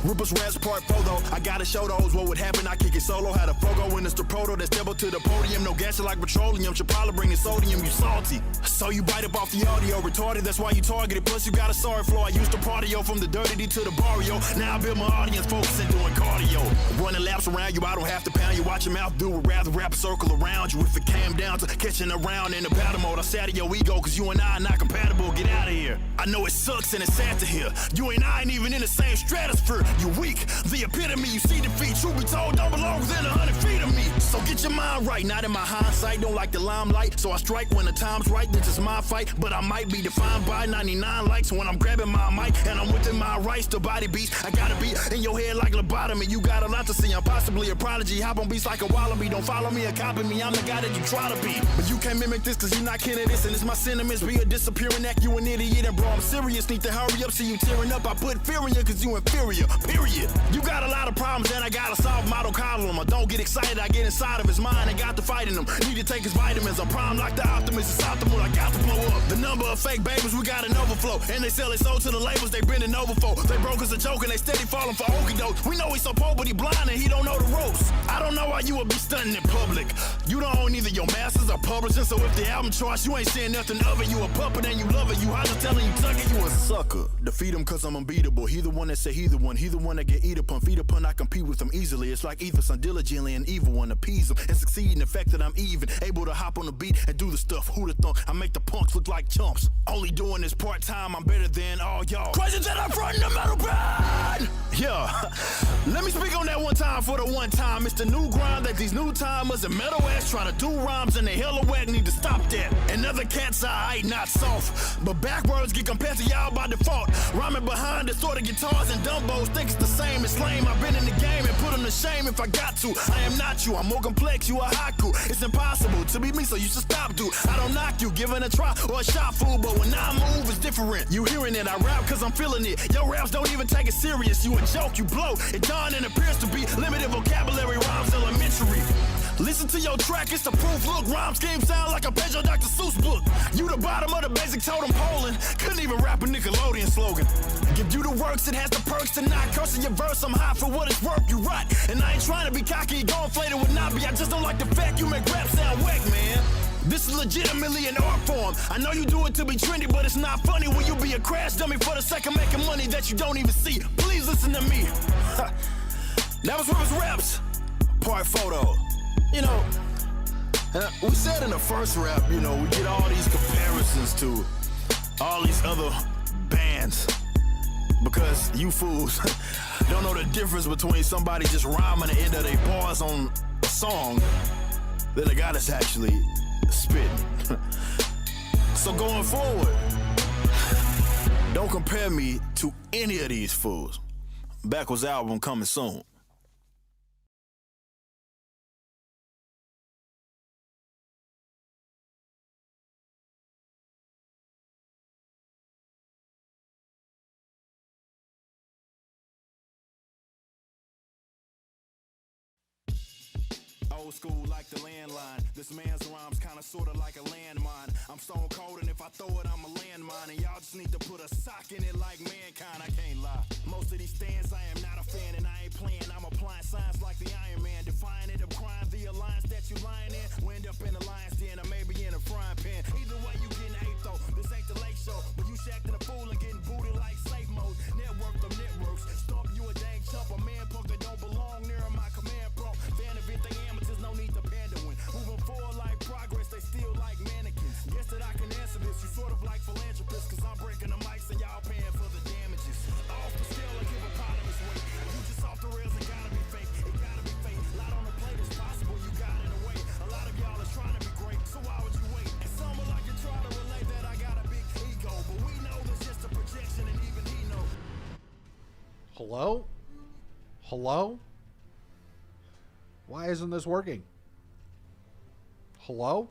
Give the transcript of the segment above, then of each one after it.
Rippers Raps Part 4 though, I gotta show those what would happen. I kick it solo, had a Fogo in the proto that step up to the podium. No gas like petroleum, should probably bring the sodium, you salty. So you bite up off the audio, retarded, that's why you targeted. Plus you got a sorry flow, I used to partyo from the dirty D to the barrio. Now I build my audience, focusing doing cardio. Running laps around you, I don't have to pound you. Watch your mouth do it, rather wrap a circle around you. If it came down to catching around in the battle mode, I sat in your ego, cause you and I are not compatible, get out of here. I know it sucks and it's sad to hear. You and I ain't even in the same stratosphere. You weak, the epitome, you see defeat. Truth be told, don't belong within 100 feet of me. So get your mind right, not in my hindsight. Don't like the limelight, so I strike when the time's right. This is my fight, but I might be defined by 99 likes when I'm grabbing my mic and I'm within my rights to body beats. I gotta be in your head like lobotomy. You got a lot to see, I'm possibly a prodigy. Hop on beats like a wallaby. Don't follow me or copy me, I'm the guy that you try to be. But you can't mimic this cause you're not kin of this, and it's my sentiments. Be a disappearing act, you an idiot, and bro, I'm serious. Need to hurry up, see you tearing up. I put fear in you cause you inferior, period. You got a lot of problems and I gotta solve them. I don't coddle them. I don't get excited, I get inside of his mind and got to fighting them. Need to take his vitamins, I'm prime like the optimist. It's optimal, I got to blow up. The number of fake babies, we got an overflow. And they sell it sold to the labels, they bending over for. They broke us a joke and they steady falling for okie doke. We know he's so poor but he blind and he don't know the ropes. I don't know why you would be stunting in public. You don't own either your masters or publishing, so if the album charts, you ain't saying nothing of it. You a puppet and you love it. You how to telling you tuck it, you a sucker. Defeat him cause I'm unbeatable. He the one that say he the one. He the one that get eat upon. Feed upon, I compete with him easily. It's like either son diligently and evil one appease him and succeed in the fact that I'm even able to hop on the beat and do the stuff. Who the thunk? I make the punks look like chumps. Only doing this part time, I'm better than all y'all. Crazy that I'm frontin' the metal band. Yeah, let me speak on that one time for the one time. It's the new grind that these new timers and metal ass try to do rhymes and they hella whack, need to stop that. And other cats I ain't not soft, but backwards get compared to y'all by default. Rhyming behind distorted guitars and dumbos, think it's the same, it's lame. I've been in the game and put them to shame if I got to. I am not you, I'm more complex, you a haiku. It's impossible to be me, so you should stop, dude. I don't knock you, giving a try or a shot, fool, but when I move, it's different. You hearing it, I rap cause I'm feeling it. Your raps don't even take it serious, you a joke, you blow. It done and appears to be limited vocabulary, rhymes elementary. Listen to your track, it's the proof. Look, rhyme scheme sound like a page on Dr. Seuss book. You the bottom of the basic totem polling. Couldn't even rap a Nickelodeon slogan. Give you the works, it has the perks to not cursing your verse. I'm high for what it's worth, you right. And I ain't trying to be cocky, go inflated would not be. I just don't like the fact you make rap sound whack, man. This is legitimately an art form. I know you do it to be trendy, but it's not funny when you be a crash dummy for the sake of making money that you don't even see. Please listen to me. That was Rippers Raps Part Photo. You know, we said in the first rap, you know, we get all these comparisons to all these other bands because you fools don't know the difference between somebody just rhyming the end of their bars on a song than a guy that's actually spitting. So going forward, don't compare me to any of these fools. Backwards album coming soon. Old school like the landline. This man's rhymes kinda sorta like a landmine. I'm stone cold and if I throw it I'm a landmine. And y'all just need to put a sock in it like mankind. I can't lie. Most of these stands I am not a fan and I ain't playing. I'm applying signs like the Iron Man. Defying it, I'm crying the alliance that you lying in. We end up in a lion's den or maybe in a frying pan. Either way you getting hate though. This ain't the late show. But you shacking a fool and getting booted like safe mode. Network them networks. Stomp you a dang chump. A man punk that don't belong near my command prompt. Fan of anything amateurs, no need to pander when. Moving forward like progress, they still like mannequins. Guess that I can answer this. You sort of like philanthropists, cause I'm breaking the mics and y'all paying for the damages. Off the scale like hippopotamus weight. You just off the rails, it gotta be fake. It gotta be fake. Lot on the plate is possible, you got in the way. A lot of y'all is trying to be great, so why would you wait? And some would like to try to relate that I got a big ego, but we know that's just a projection and even he know. Hello? Hello? Why isn't this working? Hello?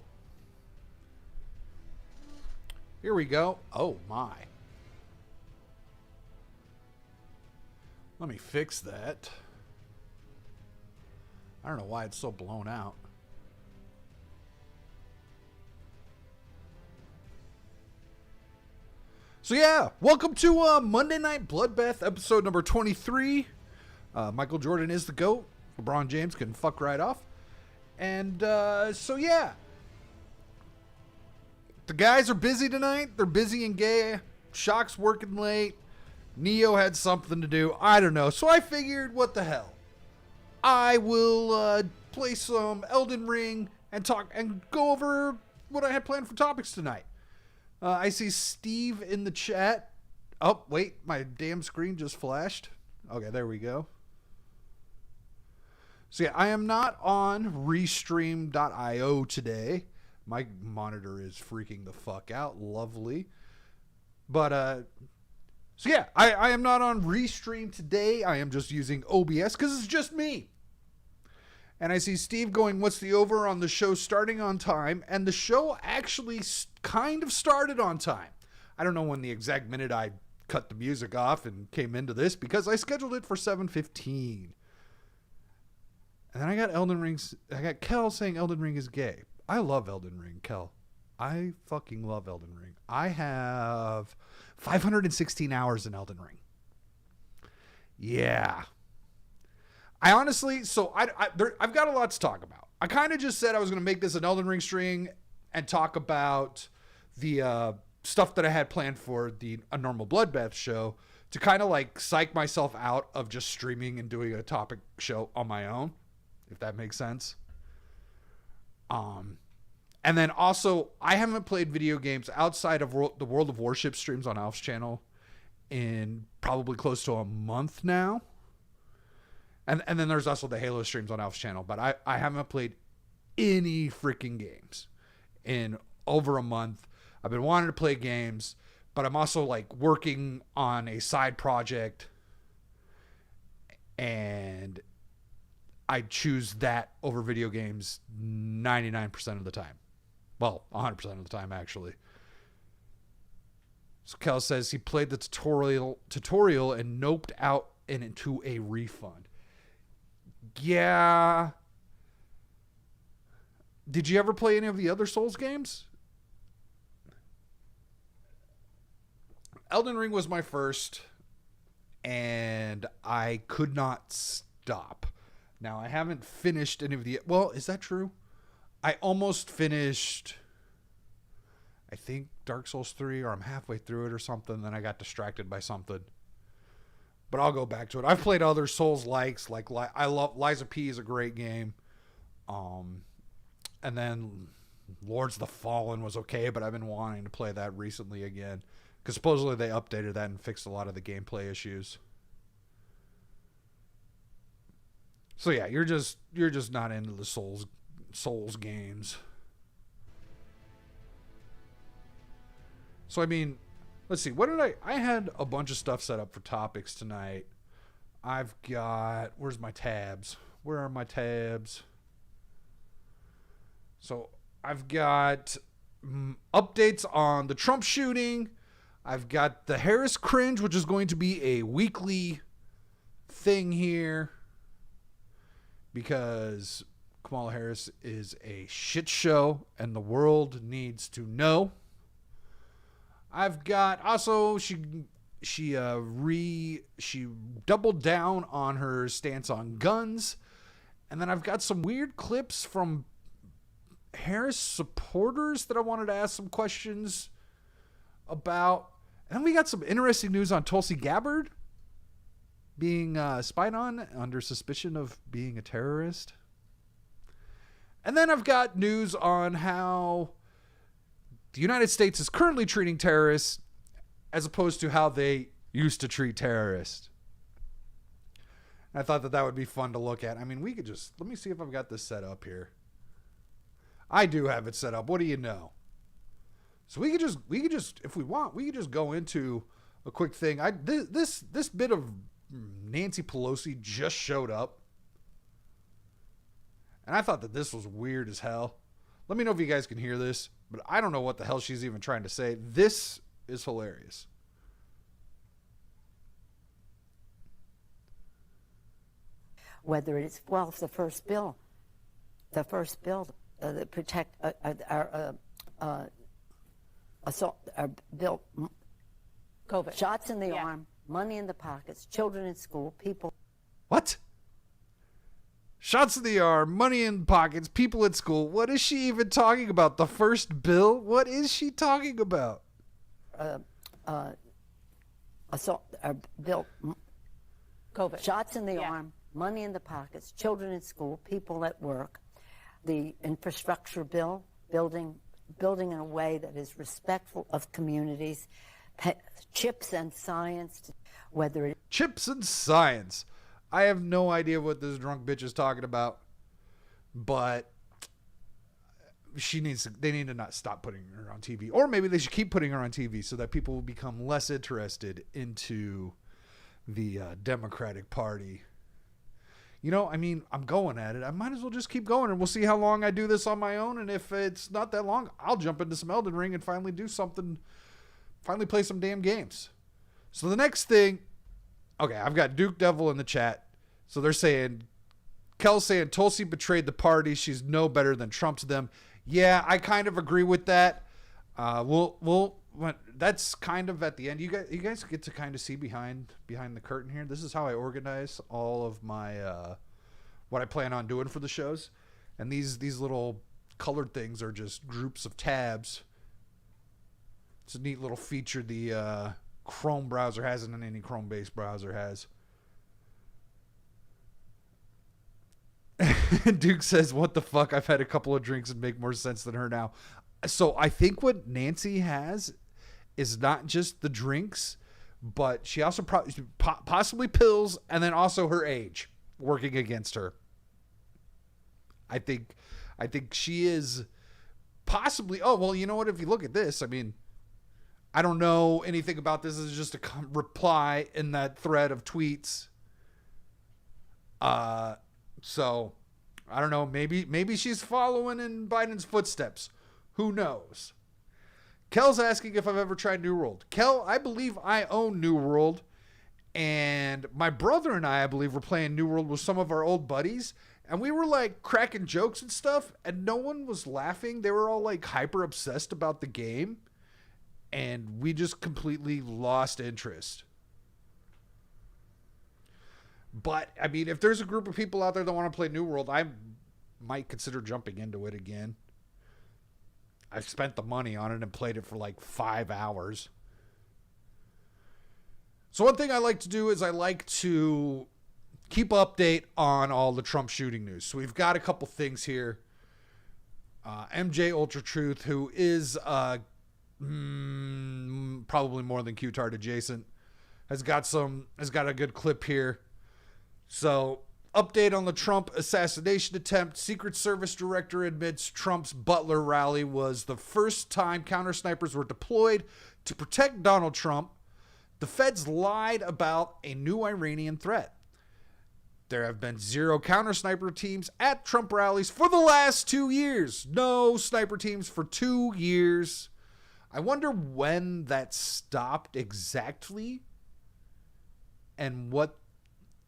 Here we go. Oh my. Let me fix that. I don't know why it's so blown out. So yeah, welcome to Monday Night Bloodbath episode number 23. Michael Jordan is the GOAT. LeBron James can fuck right off. And so, yeah. The guys are busy tonight. They're busy and gay. Shock's working late. Neo had something to do. I don't know. So I figured, what the hell? I will play some Elden Ring and talk and go over what I had planned for topics tonight. I see Steve in the chat. Oh, wait. My damn screen just flashed. Okay, there we go. So yeah, I am not on Restream.io today. My monitor is freaking the fuck out. Lovely. But, so yeah, I am not on Restream today. I am just using OBS because it's just me. And I see Steve going, what's the over on the show starting on time? And the show actually kind of started on time. I don't know when the exact minute I cut the music off and came into this because I scheduled it for 7:15. And then I got Kel saying Elden Ring is gay. I love Elden Ring, Kel. I fucking love Elden Ring. I have 516 hours in Elden Ring. Yeah. I honestly, so I've got a lot to talk about. I kind of just said I was going to make this an Elden Ring stream and talk about the stuff that I had planned for a Normal Bloodbath show to kind of like psych myself out of just streaming and doing a topic show on my own, if that makes sense. And then also, I haven't played video games outside of the World of Warship streams on Alf's channel in probably close to a month now. And then there's also the Halo streams on Alf's channel. But I haven't played any freaking games in over a month. I've been wanting to play games, but I'm also like working on a side project. And I choose that over video games 99% of the time. Well, 100% of the time, actually. So Kel says he played the tutorial and noped out and into a refund. Yeah. Did you ever play any of the other Souls games? Elden Ring was my first, and I could not stop. Now, I haven't finished any of the... Well, is that true? I almost finished, I think, Dark Souls 3, or I'm halfway through it or something, then I got distracted by something. But I'll go back to it. I've played other Souls-likes, like I love... Lies of P is a great game. And then Lords of the Fallen was okay, but I've been wanting to play that recently again. Because supposedly they updated that and fixed a lot of the gameplay issues. So yeah, you're just not into the Souls games. So I mean, let's see. What did I had a bunch of stuff set up for topics tonight. I've got, where's my tabs? Where are my tabs? So I've got updates on the Trump shooting. I've got the Harris cringe, which is going to be a weekly thing here. Because Kamala Harris is a shit show and the world needs to know. I've got also she doubled down on her stance on guns. And then I've got some weird clips from Harris supporters that I wanted to ask some questions about. And then we got some interesting news on Tulsi Gabbard being spied on under suspicion of being a terrorist. And then I've got news on how the United States is currently treating terrorists as opposed to how they used to treat terrorists. And I thought that would be fun to look at. I mean, we could just, let me see if I've got this set up here. I do have it set up. What do you know? So we could just, if we want, we could just go into a quick thing. This bit of Nancy Pelosi just showed up. And I thought that this was weird as hell. Let me know if you guys can hear this, but I don't know what the hell she's even trying to say. This is hilarious. Whether it's, well, it's the first bill that protect our assault, our bill, COVID. Shots in the arm, money in the pockets, children in school, people. What? Shots in the arm, money in pockets, people at school. What is she even talking about? The first bill? What is she talking about? Assault, bill, COVID. Shots in the arm, money in the pockets, children in school, people at work. The infrastructure bill, building in a way that is respectful of communities. Chips and science, whether it... Chips and science. I have no idea what this drunk bitch is talking about, but they need to not stop putting her on TV, or maybe they should keep putting her on TV so that people will become less interested into the Democratic Party. You know, I mean, I'm going at it. I might as well just keep going, and we'll see how long I do this on my own. And if it's not that long, I'll jump into some Elden Ring and finally do something, finally play some damn games. So the next thing, okay, I've got Duke Devil in the chat. So they're saying, Kel's saying Tulsi betrayed the party. She's no better than Trump to them. Yeah, I kind of agree with that. That's kind of at the end. You guys get to kind of see behind the curtain here. This is how I organize all of my what I plan on doing for the shows. And these little colored things are just groups of tabs. It's a neat little feature the Chrome browser has, and any Chrome-based browser has. Duke says, what the fuck? I've had a couple of drinks and make more sense than her now. So I think what Nancy has is not just the drinks, but she also possibly pills, and then also her age working against her. I think she is possibly... Oh, well, you know what? If you look at this, I mean... I don't know anything about this. This is just a reply in that thread of tweets. So I don't know. Maybe she's following in Biden's footsteps. Who knows? Kel's asking if I've ever tried New World. Kel, I believe I own New World, and my brother and I believe, were playing New World with some of our old buddies, and we were like cracking jokes and stuff, and no one was laughing. They were all like hyper obsessed about the game. And we just completely lost interest. But, I mean, if there's a group of people out there that want to play New World, I might consider jumping into it again. I've spent the money on it and played it for like 5 hours. So one thing I like to do is I like to keep update on all the Trump shooting news. So we've got a couple things here. MJ Ultra Truth, who is... probably more than Q-Tard adjacent, has got a good clip here. So, update on the Trump assassination attempt. Secret Service director admits Trump's Butler rally was the first time counter snipers were deployed to protect Donald Trump. The feds lied about a new Iranian threat. There have been 0 counter sniper teams at Trump rallies for the last 2 years. No sniper teams for 2 years. I wonder when that stopped exactly, and why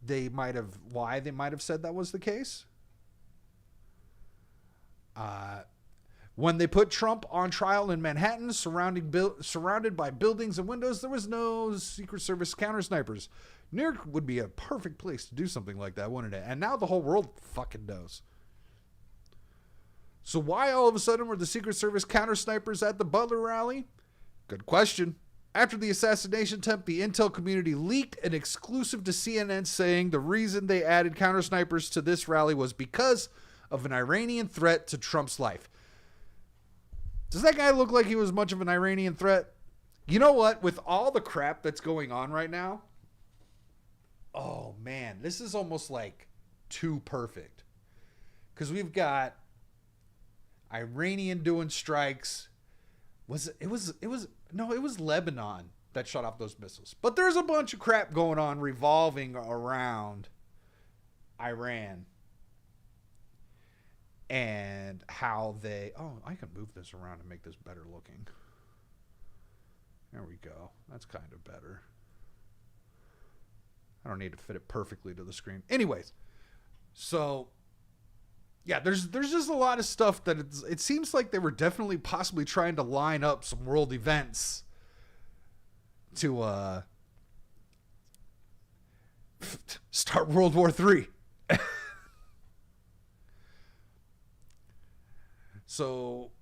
they might have said that was the case. When they put Trump on trial in Manhattan, surrounded by buildings and windows, there was no Secret Service counter snipers. New York would be a perfect place to do something like that, wouldn't it? And now the whole world fucking knows. So why all of a sudden were the Secret Service counter snipers at the Butler rally? Good question. After the assassination attempt, the intel community leaked an exclusive to CNN saying the reason they added counter snipers to this rally was because of an Iranian threat to Trump's life. Does that guy look like he was much of an Iranian threat? You know what? With all the crap that's going on right now, oh man, this is almost like too perfect. Because we've got Iranian doing strikes. It was Lebanon that shot off those missiles. But there's a bunch of crap going on revolving around Iran and how they... Oh, I can move this around and make this better looking. There we go. That's kind of better. I don't need to fit it perfectly to the screen. Anyways, so... Yeah, there's just a lot of stuff that it seems like they were definitely possibly trying to line up some world events to start World War III. So,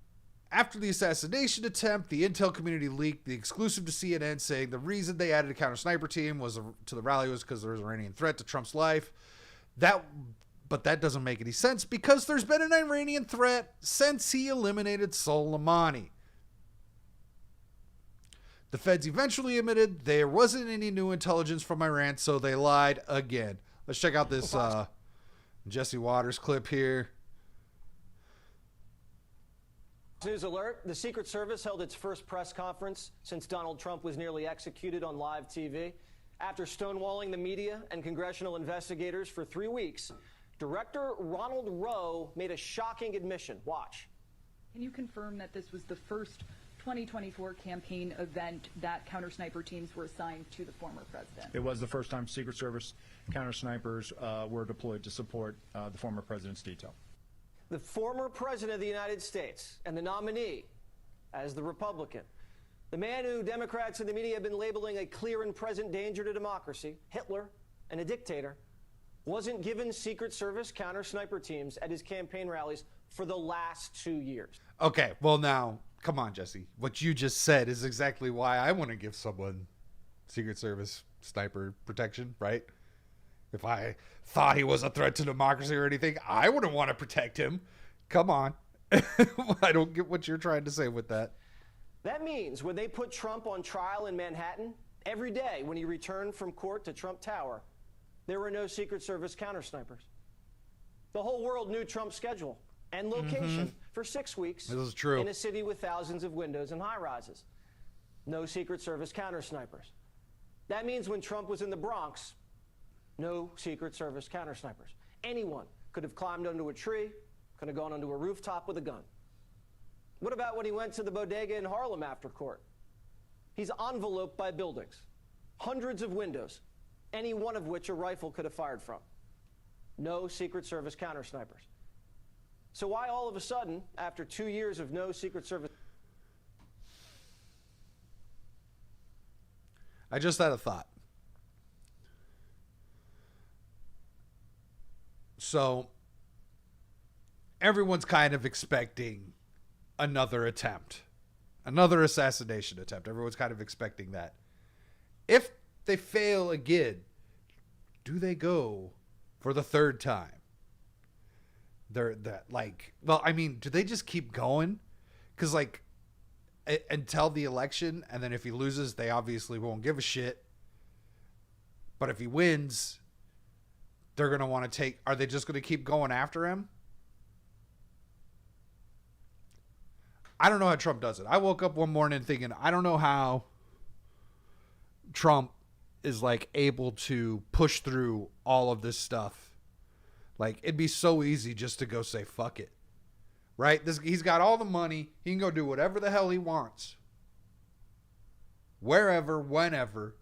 after the assassination attempt, the intel community leaked the exclusive to CNN saying the reason they added a counter sniper team to the rally was because there was an Iranian threat to Trump's life. But that doesn't make any sense because there's been an Iranian threat since he eliminated Soleimani. The feds eventually admitted there wasn't any new intelligence from Iran, so they lied again. Let's check out this Jesse Waters clip here. News alert, the Secret Service held its first press conference since Donald Trump was nearly executed on live TV. After stonewalling the media and congressional investigators for 3 weeks, Director Ronald Rowe made a shocking admission. Watch. Can you confirm that this was the first 2024 campaign event that counter sniper teams were assigned to the former president? It was the first time Secret Service counter snipers were deployed to support the former president's detail. The former president of the United States and the nominee as the Republican, the man who Democrats and the media have been labeling a clear and present danger to democracy, Hitler, and a dictator, wasn't given Secret Service counter sniper teams at his campaign rallies for the last 2 years. Okay, well now, come on, Jesse. What you just said is exactly why I want to give someone Secret Service sniper protection, right? If I thought he was a threat to democracy or anything, I wouldn't want to protect him. Come on. I don't get what you're trying to say with that. That means when they put Trump on trial in Manhattan, every day when he returned from court to Trump Tower, there were no Secret Service counter snipers. The whole world knew Trump's schedule and location for 6 weeks. This is true. In a city with thousands of windows and high rises. No Secret Service counter snipers. That means when Trump was in the Bronx, no Secret Service counter snipers. Anyone could have climbed onto a tree, could have gone onto a rooftop with a gun. What about when he went to the bodega in Harlem after court? He's enveloped by buildings, hundreds of windows, any one of which a rifle could have fired from. No Secret Service counter snipers. So why all of a sudden, after 2 years of no Secret Service... I just had a thought. So everyone's kind of expecting another attempt, another assassination attempt. Everyone's kind of expecting that. If they fail again, do they go for the third time? Do they just keep going? Because until the election, and then if he loses, they obviously won't give a shit. But if he wins, they're going to want to are they just going to keep going after him? I don't know how Trump does it. I woke up one morning thinking, I don't know how Trump is able to push through all of this stuff. It'd be so easy just to go say, fuck it. Right? He's got all the money. He can go do whatever the hell he wants. Wherever, whenever.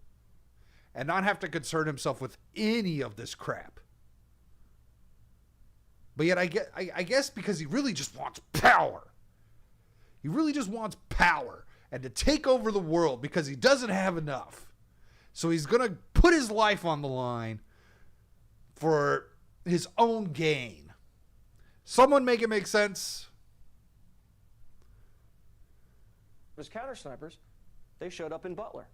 And not have to concern himself with any of this crap. But yet I guess because he really just wants power. He really just wants power and to take over the world because he doesn't have enough. So he's going to put his life on the line for his own gain. Someone make it make sense. His counter snipers, they showed up in Butler.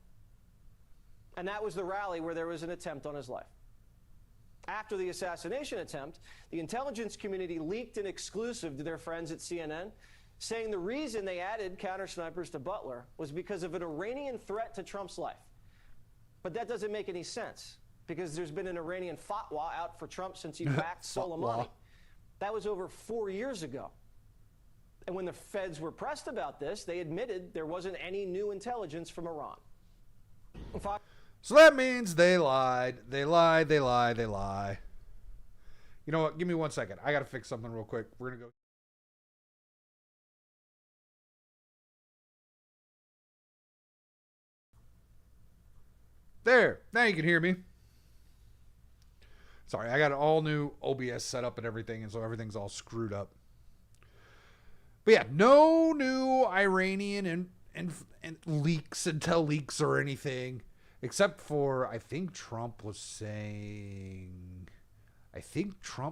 And that was the rally where there was an attempt on his life. After the assassination attempt, the intelligence community leaked an exclusive to their friends at CNN, saying the reason they added counter snipers to Butler was because of an Iranian threat to Trump's life. But that doesn't make any sense, because there's been an Iranian fatwa out for Trump since he backed Soleimani. That was over 4 years ago. And when the feds were pressed about this, they admitted there wasn't any new intelligence from Iran. So that means they lied. They lied. They lied. They lie. You know what? Give me 1 second. I got to fix something real quick. We're going to go. There. Now you can hear me. Sorry, I got an all new OBS set up and everything, and so everything's all screwed up. But yeah, no new Iranian and leaks, intel leaks or anything. Except for, I think Trump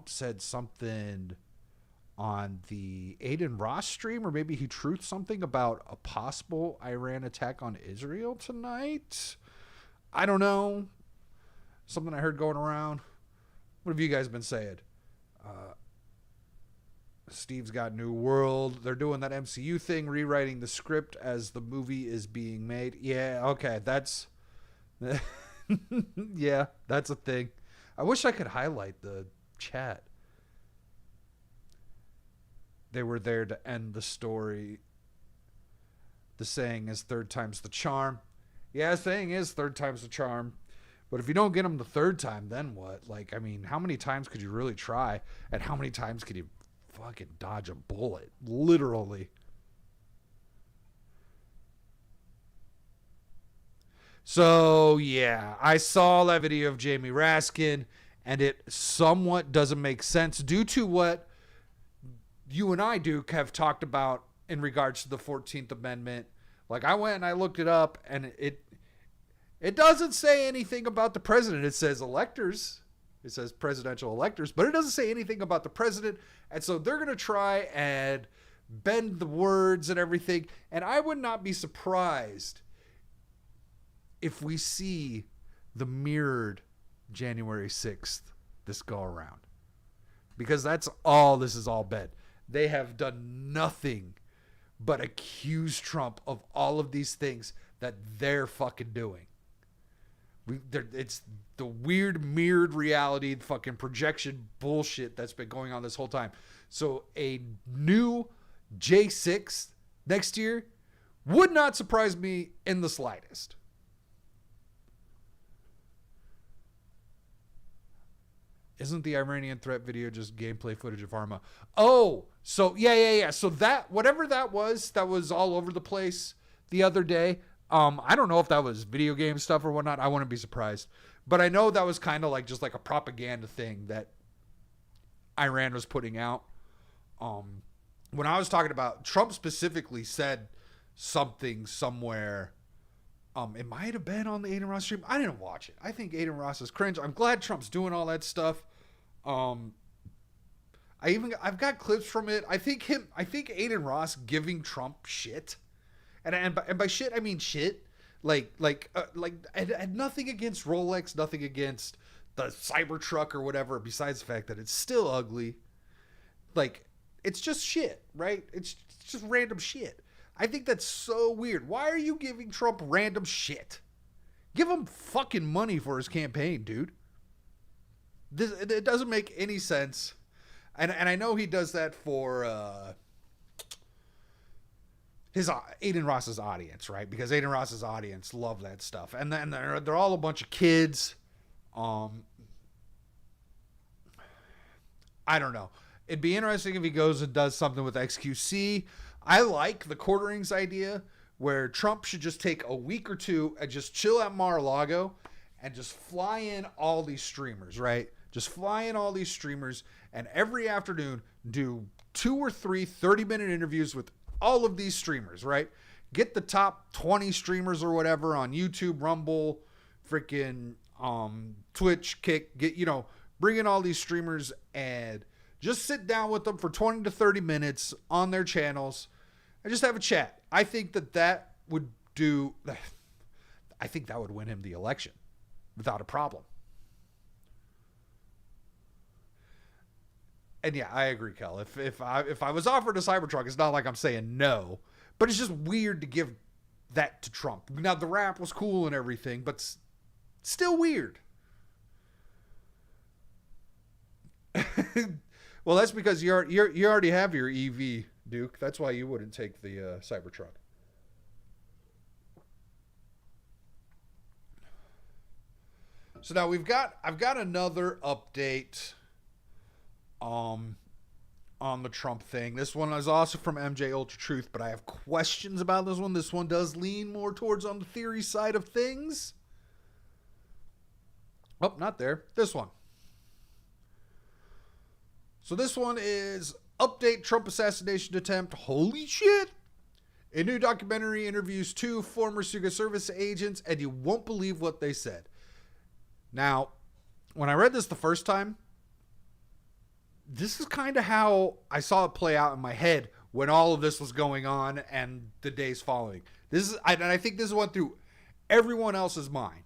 said something on the Aiden Ross stream, or maybe he truthed something about a possible Iran attack on Israel tonight. I don't know. Something I heard going around. What have you guys been saying? Steve's got New World. They're doing that MCU thing, rewriting the script as the movie is being made. Yeah, okay, that's... yeah, that's a thing. I wish I could highlight the chat. They were there to end the story. The saying is third time's the charm. Yeah, the saying is third time's the charm. But if you don't get them the third time, then what? Like, I mean, how many times could you really try? And how many times could you fucking dodge a bullet? Literally. So, yeah, I saw that video of Jamie Raskin, and it somewhat doesn't make sense due to what you and I, Duke, have talked about in regards to the 14th Amendment. Like, I went and I looked it up, and it doesn't say anything about the president. It says electors. It says presidential electors, but it doesn't say anything about the president. And so they're going to try and bend the words and everything. And I would not be surprised if we see the mirrored January 6th this go around. Because that's all this is all been. They have done nothing but accuse Trump of all of these things that they're fucking doing. It's the weird mirrored reality, fucking projection bullshit that's been going on this whole time. So a new J6 next year would not surprise me in the slightest. Isn't the Iranian threat video just gameplay footage of Arma? Oh, so yeah. So that, whatever that was all over the place the other day. I don't know if that was video game stuff or whatnot. I wouldn't be surprised. But I know that was kind of like just like a propaganda thing that Iran was putting out. When I was talking about, Trump specifically said something somewhere. It might have been on the Aiden Ross stream. I didn't watch it. I think Aiden Ross is cringe. I'm glad Trump's doing all that stuff. I've got clips from it. I think Aiden Ross giving Trump shit. And by shit, I mean shit. Like I had nothing against Rolex, nothing against the Cybertruck or whatever, besides the fact that it's still ugly. Like, it's just shit, right? It's just random shit. I think that's so weird. Why are you giving Trump random shit? Give him fucking money for his campaign, dude. It doesn't make any sense. And I know he does that for his Aiden Ross's audience, right? Because Aiden Ross's audience love that stuff. And then they're all a bunch of kids. I don't know. It'd be interesting if he goes and does something with XQC. I like the quarterings idea where Trump should just take a week or two and just chill at Mar-a-Lago and just fly in all these streamers, right? Just fly in all these streamers and every afternoon do 2 or 3 30-minute interviews with all of these streamers, right? Get the top 20 streamers or whatever on YouTube, Rumble, freaking Twitch, Kick, bring in all these streamers and just sit down with them for 20 to 30 minutes on their channels and just have a chat. I think that would win him the election without a problem. And yeah, I agree, Kel. If I was offered a Cybertruck, it's not like I'm saying no, but it's just weird to give that to Trump. Now, the rap was cool and everything, but still weird. Well, that's because you already have your EV, Duke. That's why you wouldn't take the Cybertruck. So now I've got another update on the Trump thing. This one is also from MJ Ultra Truth, but I have questions about this one. This one does lean more towards on the theory side of things. Oh, not there. This one. So this one is update Trump assassination attempt. Holy shit. A new documentary interviews 2 former Secret Service agents, and you won't believe what they said. Now, when I read this the first time, this is kind of how I saw it play out in my head when all of this was going on and the days following. And I think this went through everyone else's mind.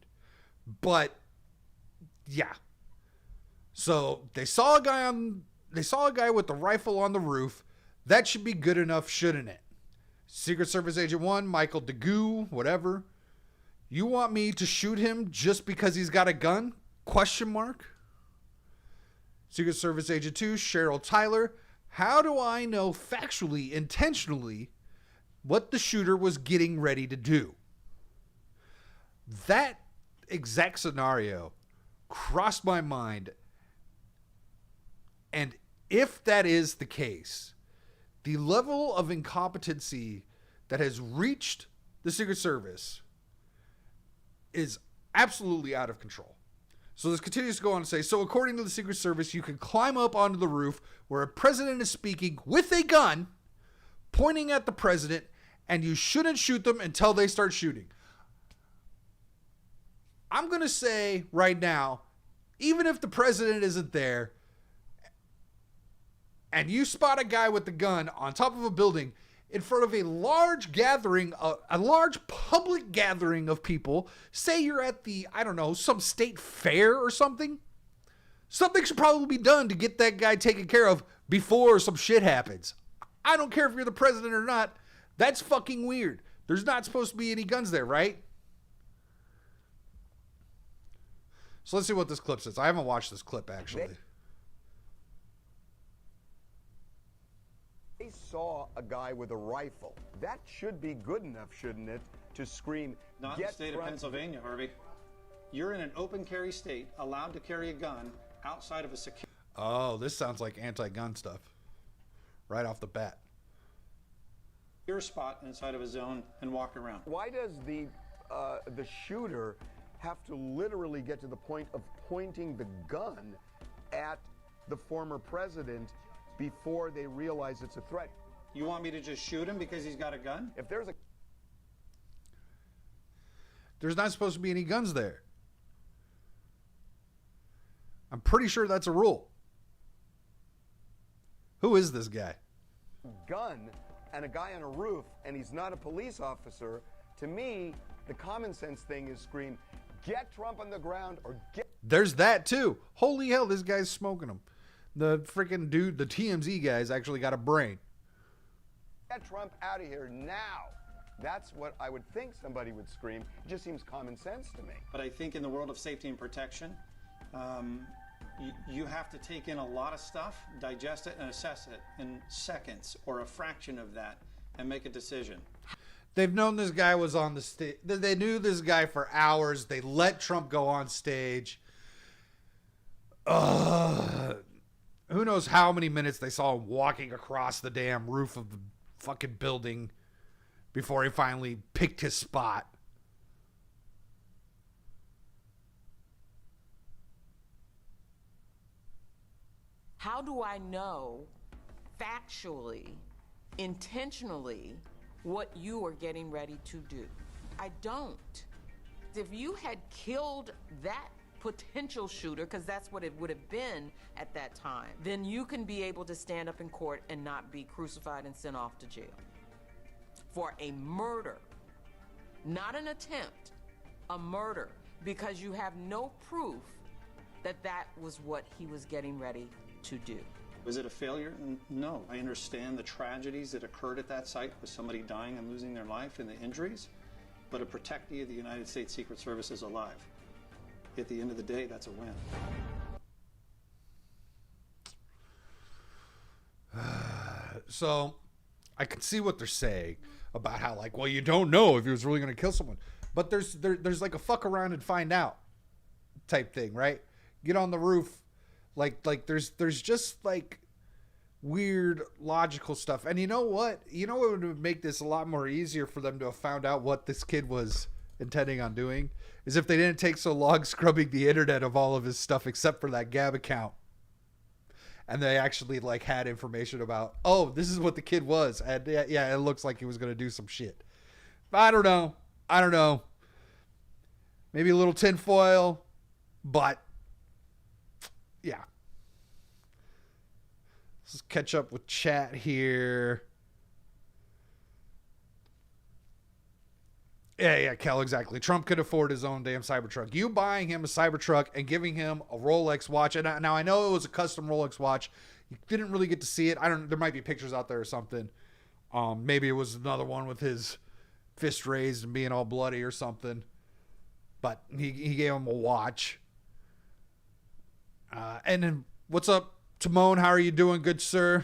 But yeah. So they saw a guy with the rifle on the roof. That should be good enough, shouldn't it? Secret Service Agent 1, Michael DeGoo, whatever. You want me to shoot him just because he's got a gun? Question mark. Secret Service Agent 2, Cheryl Tyler. How do I know factually, intentionally, what the shooter was getting ready to do? That exact scenario crossed my mind. And if that is the case, the level of incompetency that has reached the Secret Service is absolutely out of control. So this continues to go on to say, so according to the Secret Service, you can climb up onto the roof where a president is speaking with a gun, pointing at the president, and you shouldn't shoot them until they start shooting. I'm going to say right now, even if the president isn't there, and you spot a guy with a gun on top of a building in front of a large gathering, a large public gathering of people, say you're at the, I don't know, some state fair or something, something should probably be done to get that guy taken care of before some shit happens. I don't care if you're the president or not. That's fucking weird. There's not supposed to be any guns there, right? So let's see what this clip says. I haven't watched this clip, actually. They saw a guy with a rifle. That should be good enough, shouldn't it, to scream, Not in "Get the state of front." Pennsylvania, Harvey. You're in an open carry state, allowed to carry a gun outside of a secure Oh, this sounds like anti-gun stuff. Right off the bat. spot inside of a zone and walk around. Why does the shooter have to literally get to the point of pointing the gun at the former president before they realize it's a threat? You want me to just shoot him because he's got a gun? If there's a There's not supposed to be any guns there. I'm pretty sure that's a rule. Who is this guy? gun and a guy on a roof and he's not a police officer, to me, the common sense thing is scream, "Get Trump on the ground," or "Get..." There's that too. Holy hell, this guy's smoking them. The freaking dude, the TMZ guy's actually got a brain. "Get Trump out of here now." That's what I would think somebody would scream. It just seems common sense to me. But I think in the world of safety and protection, you have to take in a lot of stuff, digest it, and assess it in seconds or a fraction of that and make a decision. They've known this guy was on the stage. They knew this guy for hours. They let Trump go on stage. Who knows how many minutes they saw him walking across the damn roof of the fucking building before he finally picked his spot. How do I know factually, intentionally, what you are getting ready to do? I don't. If you had killed that potential shooter, because that's what it would have been at that time, then you can be able to stand up in court and not be crucified and sent off to jail for a murder, not an attempt, a murder, because you have no proof that that was what he was getting ready to do. Was it a failure? No. I understand the tragedies that occurred at that site with somebody dying and losing their life and the injuries, but a protectee of the United States Secret Service is alive. At the end of the day, that's a win. So I can see what they're saying about how, like, well, you don't know if he was really going to kill someone. But there's like a fuck around and find out type thing, right? Get on the roof. Like there's just like weird logical stuff. And you know what? You know what would make this a lot more easier for them to have found out what this kid was intending on doing? Is if they didn't take so long scrubbing the internet of all of his stuff except for that Gab account. and they actually like had information about, oh, this is what the kid was, and yeah, it looks like he was gonna do some shit. But I don't know. Maybe a little tinfoil, but yeah. Let's catch up with chat here. Yeah, Kel, exactly. Trump could afford his own damn Cybertruck. You buying him a Cybertruck and giving him a Rolex watch, and now I know it was a custom Rolex watch. You didn't really get to see it. There might be pictures out there or something. Maybe it was another one with his fist raised and being all bloody or something. But he gave him a watch. And then, what's up, Timon? How are you doing, good sir?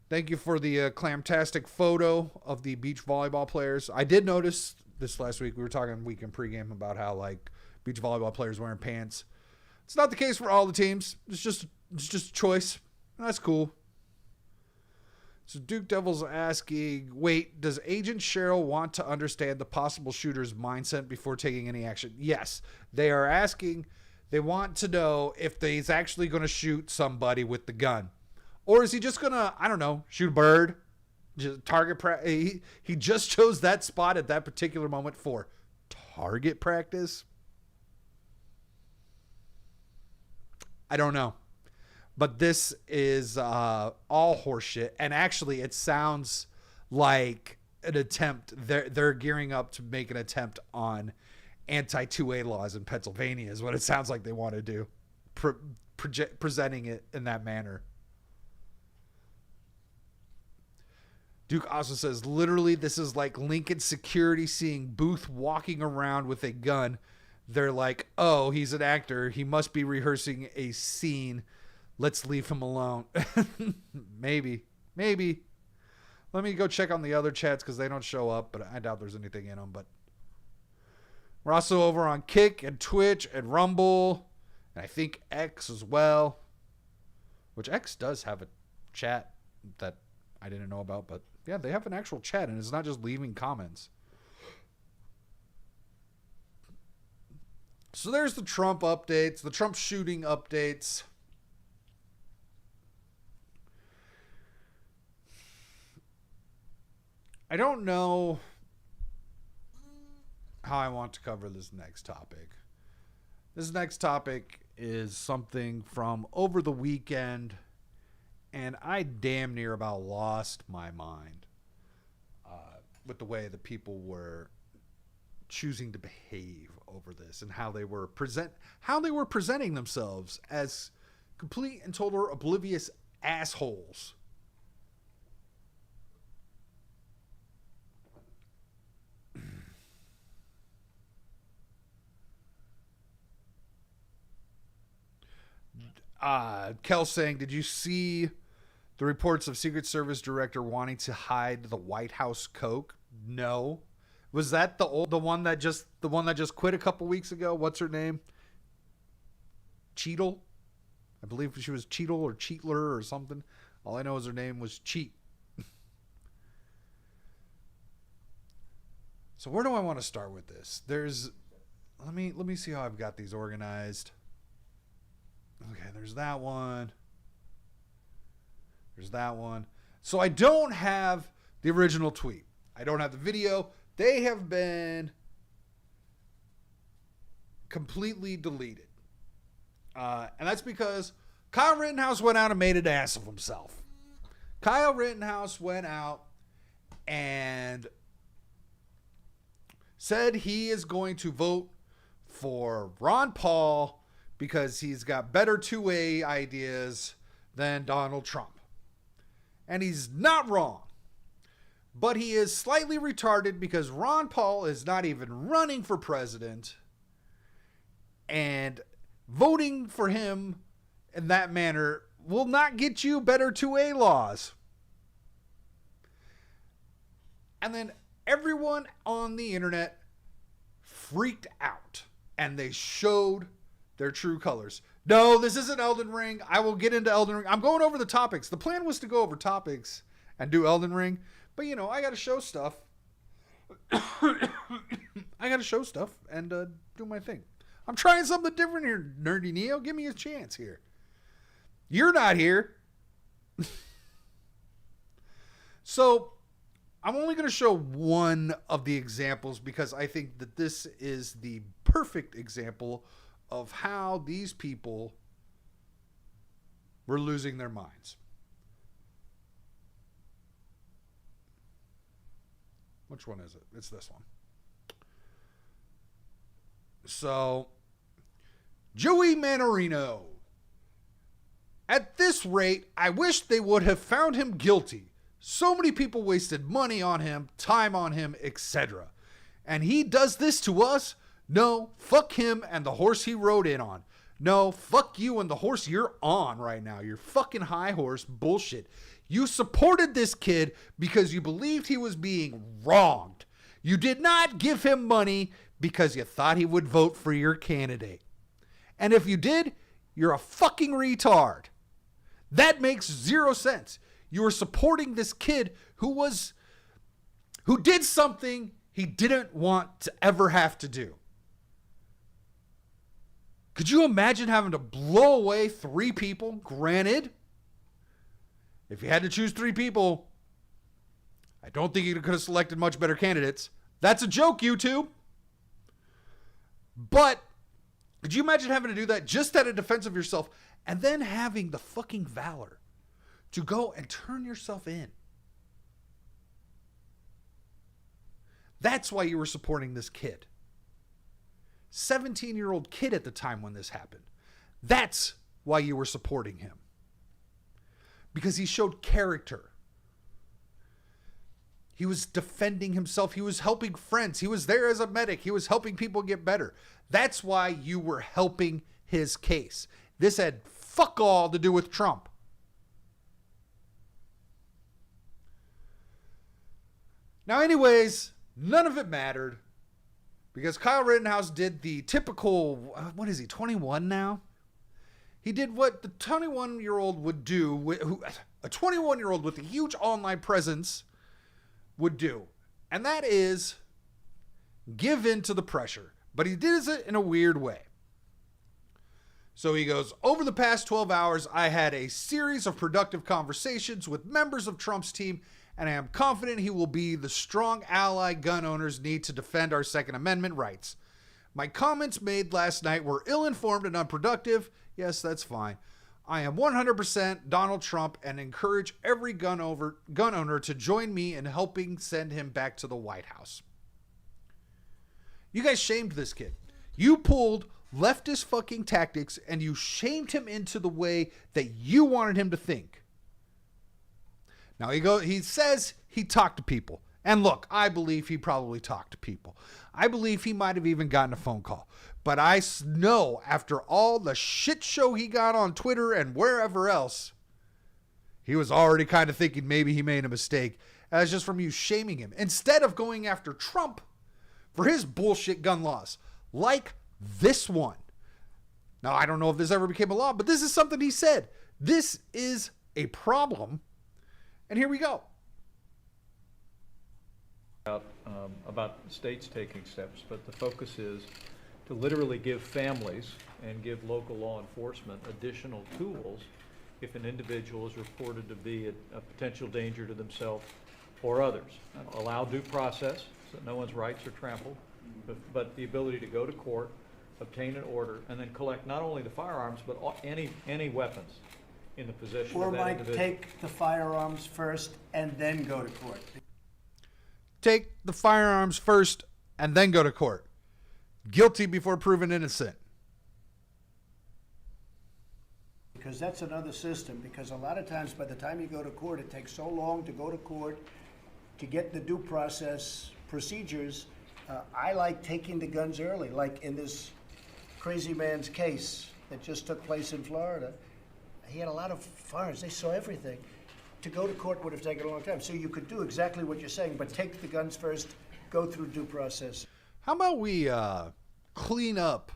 Thank you for the clamtastic photo of the beach volleyball players. I did notice this last week. We were talking weekend pregame about how like beach volleyball players wearing pants. It's not the case for all the teams. It's just a choice. That's cool. So Duke Devil's asking, wait, does Agent Cheryl want to understand the possible shooter's mindset before taking any action? Yes, they are asking. They want to know if he's actually going to shoot somebody with the gun. Or is he just going to, I don't know, shoot a bird? Just target practice. He just chose that spot at that particular moment for target practice? I don't know. But this is all horseshit. And actually, it sounds like an attempt. They're gearing up to make an attempt on anti-2A laws in Pennsylvania is what it sounds like they want to do. Presenting it in that manner. Duke also says, literally, this is like Lincoln security seeing Booth walking around with a gun. They're like, oh, he's an actor. He must be rehearsing a scene. Let's leave him alone. Maybe. Let me go check on the other chats because they don't show up, but I doubt there's anything in them. But we're also over on Kick and Twitch and Rumble, and I think X as well, which X does have a chat that I didn't know about, but yeah, they have an actual chat, and it's not just leaving comments. So there's the Trump updates, the Trump shooting updates. I don't know how I want to cover this next topic. This next topic is something from over the weekend, and I damn near about lost my mind with the way that people were choosing to behave over this and how they were presenting themselves as complete and total oblivious assholes. Kel saying, did you see the reports of Secret Service director wanting to hide the White House coke? No. Was that the one that just quit a couple weeks ago? What's her name? Cheadle? I believe she was Cheadle or Cheatler or something. All I know is her name was Cheat. So where do I want to start with this? Let me see how I've got these organized. Okay, there's that one. There's that one. So I don't have the original tweet. I don't have the video. They have been completely deleted. And that's because Kyle Rittenhouse went out and made an ass of himself. Kyle Rittenhouse went out and said he is going to vote for Ron Paul because he's got better 2A ideas than Donald Trump. And he's not wrong. But he is slightly retarded because Ron Paul is not even running for president. And voting for him in that manner will not get you better 2A laws. And then everyone on the internet freaked out. And they showed their true colors. No, this isn't Elden Ring. I will get into Elden Ring. I'm going over the topics. The plan was to go over topics and do Elden Ring. But, you know, I got to show stuff. I got to show stuff and do my thing. I'm trying something different here, Nerdy Neo. Give me a chance here. You're not here. So I'm only going to show one of the examples because I think that this is the perfect example of how these people were losing their minds. Which one is it? It's this one. So, Joey Manorino. At this rate, I wish they would have found him guilty. So many people wasted money on him, time on him, etc. And he does this to us? No, fuck him and the horse he rode in on. No, fuck you and the horse you're on right now. You're fucking high horse bullshit. You supported this kid because you believed he was being wronged. You did not give him money because you thought he would vote for your candidate. And if you did, you're a fucking retard. That makes zero sense. You were supporting this kid who did something he didn't want to ever have to do. Could you imagine having to blow away 3 people? Granted, if you had to choose 3 people, I don't think you could have selected much better candidates. That's a joke, YouTube. But could you imagine having to do that just out of defense of yourself and then having the fucking valor to go and turn yourself in? That's why you were supporting this kid. 17-year-old kid at the time when this happened. That's why you were supporting him. Because he showed character. He was defending himself. He was helping friends. He was there as a medic. He was helping people get better. That's why you were helping his case. This had fuck all to do with Trump. Now, anyways, none of it mattered because Kyle Rittenhouse did the typical, what is he, 21 now? He did what the 21-year-old would do, a 21-year-old with a huge online presence would do. And that is give in to the pressure. But he did it in a weird way. So he goes, over the past 12 hours, I had a series of productive conversations with members of Trump's team, and I am confident he will be the strong ally gun owners need to defend our Second Amendment rights. My comments made last night were ill-informed and unproductive. Yes, that's fine. I am 100% Donald Trump and encourage every gun owner to join me in helping send him back to the White House. You guys shamed this kid. You pulled leftist fucking tactics and you shamed him into the way that you wanted him to think. Now he says he talked to people. And look, I believe he probably talked to people. I believe he might have even gotten a phone call. But I know after all the shit show he got on Twitter and wherever else, he was already kind of thinking maybe he made a mistake. That's just from you shaming him. Instead of going after Trump for his bullshit gun laws. Like this one. Now, I don't know if this ever became a law, but this is something he said. This is a problem. And here we go. About states taking steps, but the focus is to literally give families and give local law enforcement additional tools if an individual is reported to be a potential danger to themselves or others. Allow due process so that no one's rights are trampled, but the ability to go to court, obtain an order, and then collect not only the firearms, but any weapons in the possession of that individual. Or might take the firearms first and then go to court. Take the firearms first and then go to court. Guilty before proven innocent. Because that's another system, because a lot of times by the time you go to court, it takes so long to go to court to get the due process procedures. I like taking the guns early, like in this crazy man's case that just took place in Florida. He had a lot of firearms. They saw everything. To go to court would have taken a long time. So you could do exactly what you're saying, but take the guns first, go through due process. How about we clean up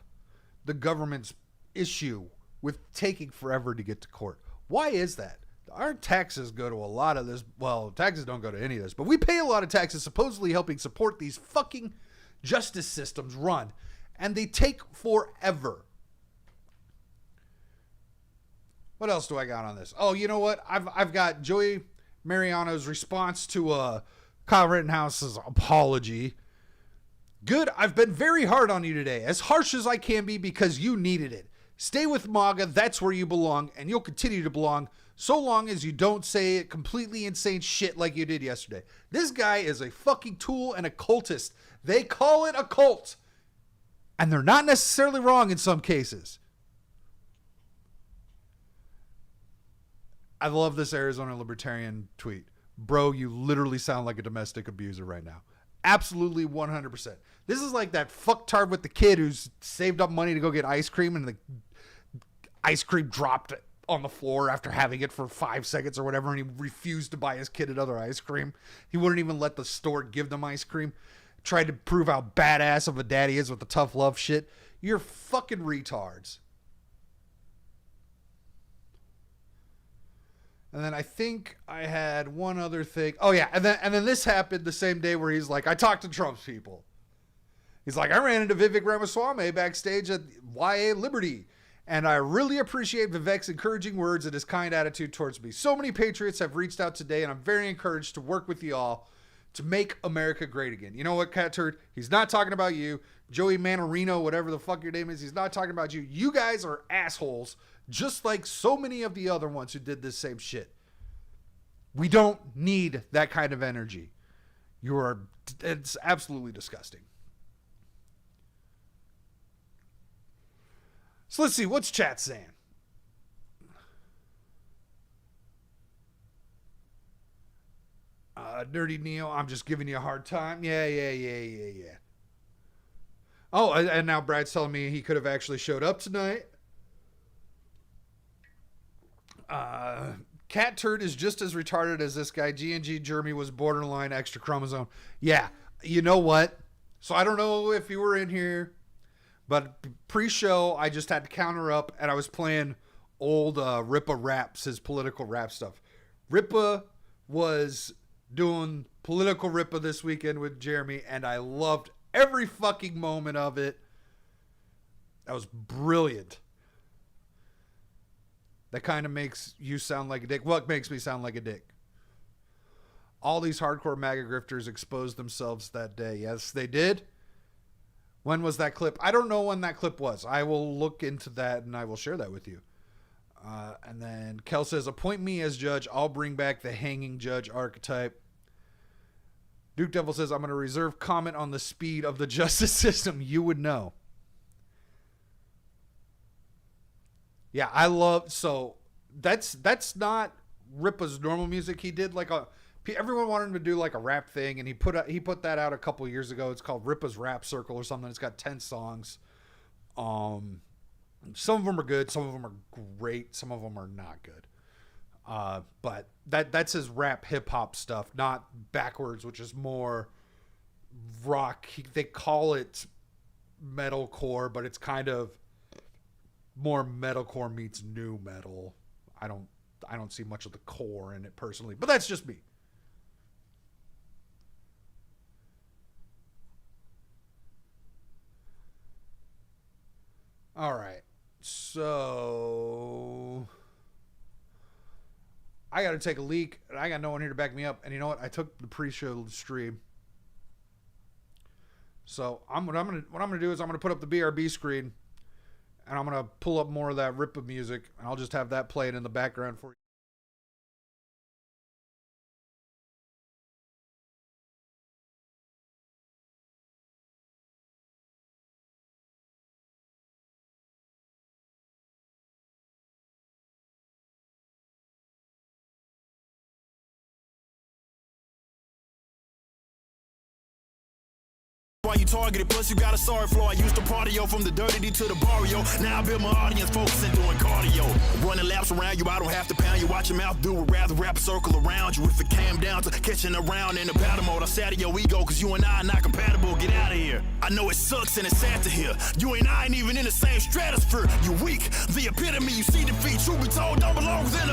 the government's issue with taking forever to get to court? Why is that? Our taxes go to a lot of this. Well, taxes don't go to any of this, but we pay a lot of taxes supposedly helping support these fucking justice systems run, and they take forever. What else do I got on this? Oh, you know what? I've got Joey Mariano's response to Kyle Rittenhouse's apology. Good. I've been very hard on you today, as harsh as I can be because you needed it. Stay with MAGA. That's where you belong, and you'll continue to belong so long as you don't say completely insane shit like you did yesterday. This guy is a fucking tool and a cultist. They call it a cult, and they're not necessarily wrong in some cases. I love this Arizona Libertarian tweet. Bro, you literally sound like a domestic abuser right now. Absolutely 100%. This is like that fucktard with the kid who's saved up money to go get ice cream and the ice cream dropped on the floor after having it for 5 seconds or whatever, and he refused to buy his kid another ice cream. He wouldn't even let the store give them ice cream. Tried to prove how badass of a dad he is with the tough love shit. You're fucking retards. And then I think I had one other thing. Oh yeah, and then this happened the same day where he's like, I talked to Trump's people. He's like, I ran into Vivek Ramaswamy backstage at YA Liberty, and I really appreciate Vivek's encouraging words and his kind attitude towards me. So many patriots have reached out today, and I'm very encouraged to work with you all to make America great again. You know what, Cat Turd? He's not talking about you. Joey Manorino, whatever the fuck your name is, he's not talking about you. You guys are assholes, just like so many of the other ones who did this same shit. We don't need that kind of energy. It's absolutely disgusting. So let's see, what's chat saying? Dirty Neo, I'm just giving you a hard time. Yeah. Oh, and now Brad's telling me he could have actually showed up tonight. Cat Turd is just as retarded as this guy. G&G Jeremy was borderline extra chromosome. Yeah, you know what? So I don't know if you were in here, but pre-show I just had to counter up, and I was playing old Ripa raps, his political rap stuff. Ripa was doing political Ripa this weekend with Jeremy, and I loved every fucking moment of it. That was brilliant. That kind of makes you sound like a dick. What makes me sound like a dick? All these hardcore MAGA grifters exposed themselves that day. Yes, they did. When was that clip? I don't know when that clip was. I will look into that and I will share that with you. And then Kel says, appoint me as judge. I'll bring back the hanging judge archetype. Duke Devil says, I'm going to reserve comment on the speed of the justice system. You would know. Yeah, I love, so that's not Ripa's normal music. He did like everyone wanted him to do like a rap thing, and he put that out a couple years ago. It's called Ripa's Rap Circle or something. It's got 10 songs. Some of them are good, some of them are great, some of them are not good. But that's his rap hip hop stuff, not backwards, which is more rock. They call it metalcore, but it's kind of more metalcore meets new metal. I don't see much of the core in it personally, but that's just me. All right. So I got to take a leak, and I got no one here to back me up. And you know what? I took the pre-show stream. So what I'm gonna do is I'm gonna put up the BRB screen, and I'm going to pull up more of that Ripa music, and I'll just have that playing in the background for you. Why you targeted, plus you got a sorry flow. I used to partyo from the dirty D to the barrio. Now I build my audience, focusing doing cardio. Running laps around you, I don't have to pound you. Watch your mouth do it, rather wrap a circle around you. If it came down to catching around in the battle mode, I sat in your ego, cause you and I are not compatible. Get out of here. I know it sucks and it's sad to hear. You and I ain't even in the same stratosphere. You weak, the epitome, you see defeat. Truth be told, don't belong within a